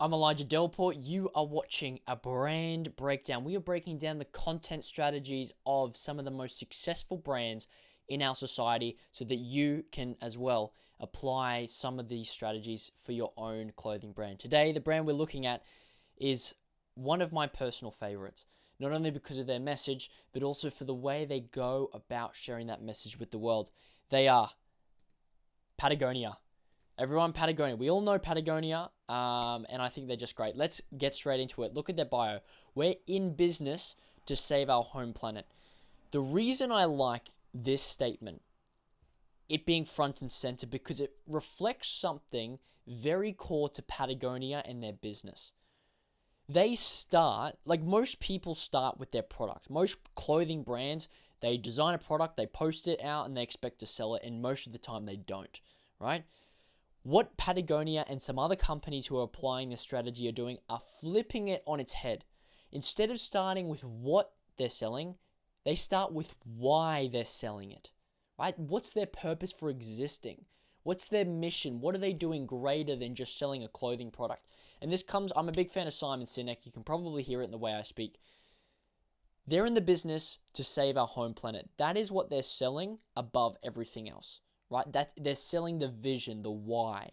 I'm Elijah Delport. You are watching a brand breakdown. We are breaking down the content strategies of some of the most successful brands in our society so that you can as well apply some of these strategies for your own clothing brand. Today, the brand we're looking at is one of my personal favorites, not only because of their message, but also for the way they go about sharing that message with the world. They are Patagonia. Everyone, Patagonia. We all know Patagonia, and I think they're just great. Let's get straight into it. Look at their bio. We're in business to save our home planet. The reason I like this statement, it being front and center, because it reflects something very core to Patagonia and their business. They start, like most people start with their product. Most clothing brands, they design a product, they post it out, and they expect to sell it, and most of the time they don't, right? What Patagonia and some other companies who are applying this strategy are doing are flipping it on its head. Instead of starting with what they're selling, they start with why they're selling it, right? What's their purpose for existing? What's their mission? What are they doing greater than just selling a clothing product? And this comes, I'm a big fan of Simon Sinek. You can probably hear it in the way I speak. They're in the business to save our home planet. That is what they're selling above everything else. Right? That they're selling the vision, the why.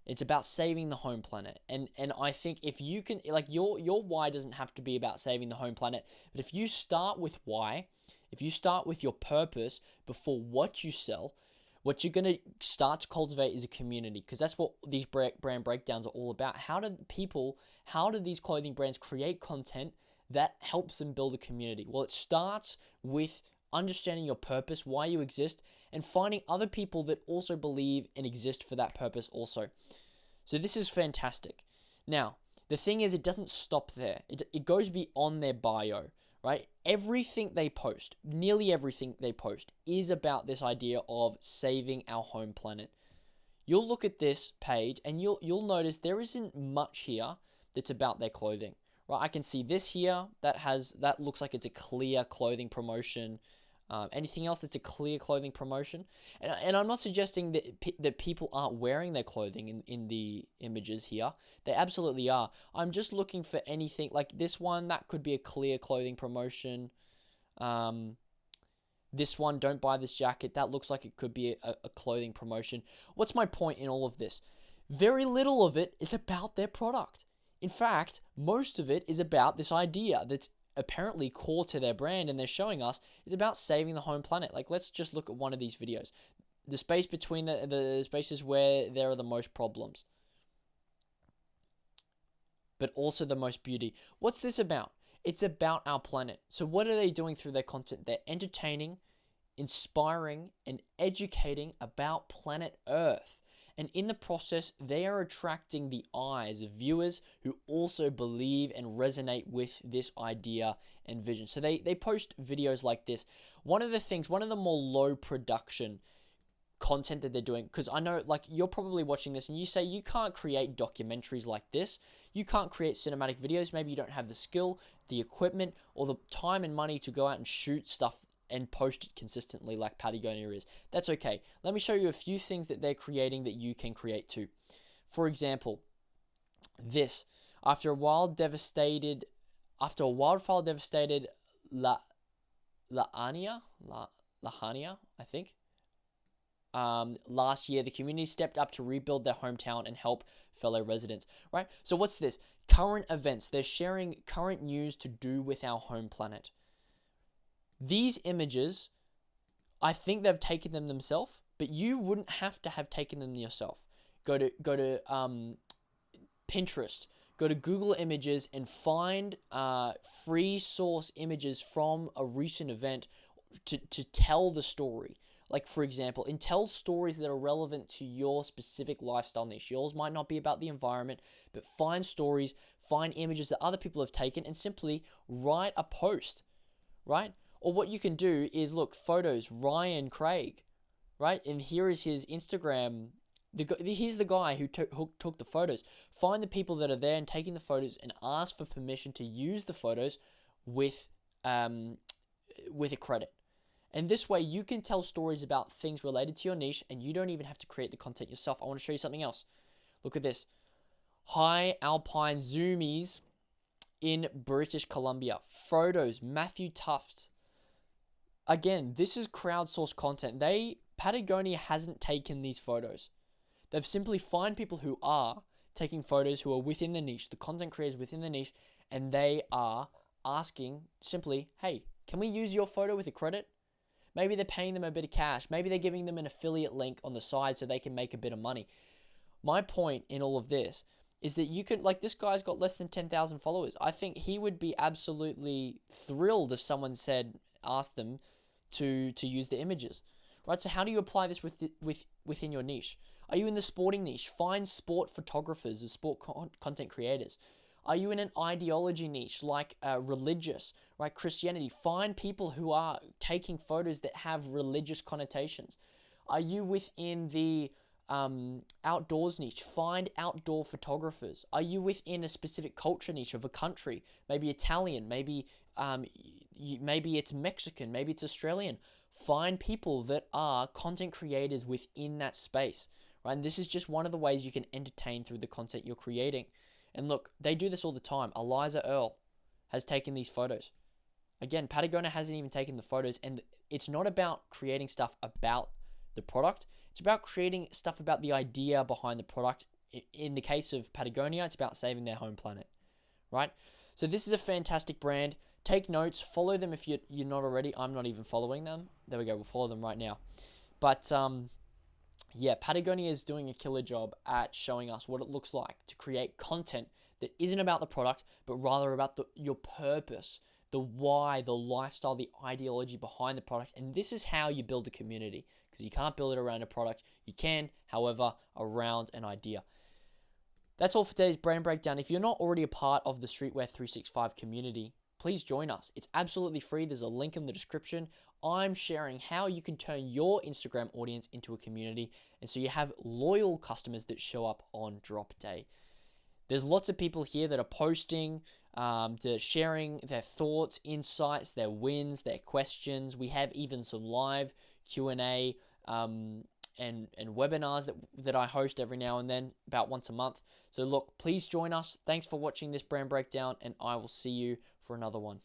It's about saving the home planet. And I think if you can, like your why doesn't have to be about saving the home planet, but if you start with why, if you start with your purpose before what you sell, what you're going to start to cultivate is a community, because that's what these brand breakdowns are all about. How do these clothing brands create content that helps them build a community? Well, it starts with understanding your purpose, why you exist, and finding other people that also believe and exist for that purpose also. So this is fantastic. Now, the thing is, it doesn't stop there. It goes beyond their bio, right? Everything they post, nearly everything they post, is about this idea of saving our home planet. You'll look at this page and you'll notice there isn't much here that's about their clothing. Right? I can see this here that looks like it's a clear clothing promotion. Anything else that's a clear clothing promotion? And I'm not suggesting that people aren't wearing their clothing in the images here. They absolutely are. I'm just looking for anything like this one. That could be a clear clothing promotion. This one, don't buy this jacket. That looks like it could be a clothing promotion. What's my point in all of this? Very little of it is about their product. In fact, most of it is about this idea that's apparently core to their brand, and they're showing us is about saving the home planet. Like, let's just look at one of these videos. The space between the spaces where there are the most problems, but also the most beauty. What's this about? It's about our planet. So what are they doing through their content? They're entertaining, inspiring, and educating about planet Earth. And in the process, they are attracting the eyes of viewers who also believe and resonate with this idea and vision. So they post videos like this. One of the more low production content that they're doing, because I know, like, you're probably watching this and you say you can't create documentaries like this. You can't create cinematic videos. Maybe you don't have the skill, the equipment, or the time and money to go out and shoot stuff and post it consistently like Patagonia is. That's okay. Let me show you a few things that they're creating that you can create too. For example, this. After a wildfire devastated Lahania, I think. Last year, the community stepped up to rebuild their hometown and help fellow residents. Right? So what's this? Current events. They're sharing current news to do with our home planet. These images, I think they've taken them themselves, but you wouldn't have to have taken them yourself. Go to Pinterest, go to Google Images and find free source images from a recent event to tell the story. Like, for example, and tell stories that are relevant to your specific lifestyle niche. Yours might not be about the environment, but find stories, find images that other people have taken, and simply write a post, right? Or what you can do is look, photos, Ryan Craig, right? And here is his Instagram. Here's the guy who took the photos. Find the people that are there and taking the photos and ask for permission to use the photos with a credit. And this way you can tell stories about things related to your niche and you don't even have to create the content yourself. I want to show you something else. Look at this. High Alpine Zoomies in British Columbia. Frodo's, Matthew Tufts. Again, this is crowdsourced content. Patagonia hasn't taken these photos. They've simply find people who are taking photos who are within the niche, the content creators within the niche, and they are asking simply, hey, can we use your photo with a credit? Maybe they're paying them a bit of cash. Maybe they're giving them an affiliate link on the side so they can make a bit of money. My point in all of this is that you could, like, this guy's got less than 10,000 followers. I think he would be absolutely thrilled if someone asked them to use the images, right? So how do you apply this within your niche? Are you in the sporting niche? Find sport photographers as sport content creators. Are you in an ideology niche like religious, right? Christianity. Find people who are taking photos that have religious connotations. Are you within the outdoors niche? Find outdoor photographers. Are you within a specific culture niche of a country? Maybe Italian, maybe it's Mexican, maybe it's Australian. Find people that are content creators within that space, right? And this is just one of the ways you can entertain through the content you're creating. And look, they do this all the time. Eliza Earle has taken these photos. Again, Patagonia hasn't even taken the photos, and it's not about creating stuff about the product. It's about creating stuff about the idea behind the product. In the case of Patagonia, it's about saving their home planet, right? So this is a fantastic brand. Take notes. Follow them if you're not already. I'm not even following them. There we go. We'll follow them right now. But yeah, Patagonia is doing a killer job at showing us what it looks like to create content that isn't about the product, but rather about your purpose, the why, the lifestyle, the ideology behind the product. And this is how you build a community, because you can't build it around a product. You can, however, around an idea. That's all for today's brand breakdown. If you're not already a part of the Streetwear 365 community, please join us. It's absolutely free. There's a link in the description. I'm sharing how you can turn your Instagram audience into a community, and so you have loyal customers that show up on drop day. There's lots of people here that are posting, they're sharing their thoughts, insights, their wins, their questions. We have even some live Q&A and webinars that I host every now and then, about once a month. So look, please join us. Thanks for watching this brand breakdown, and I will see you for another one.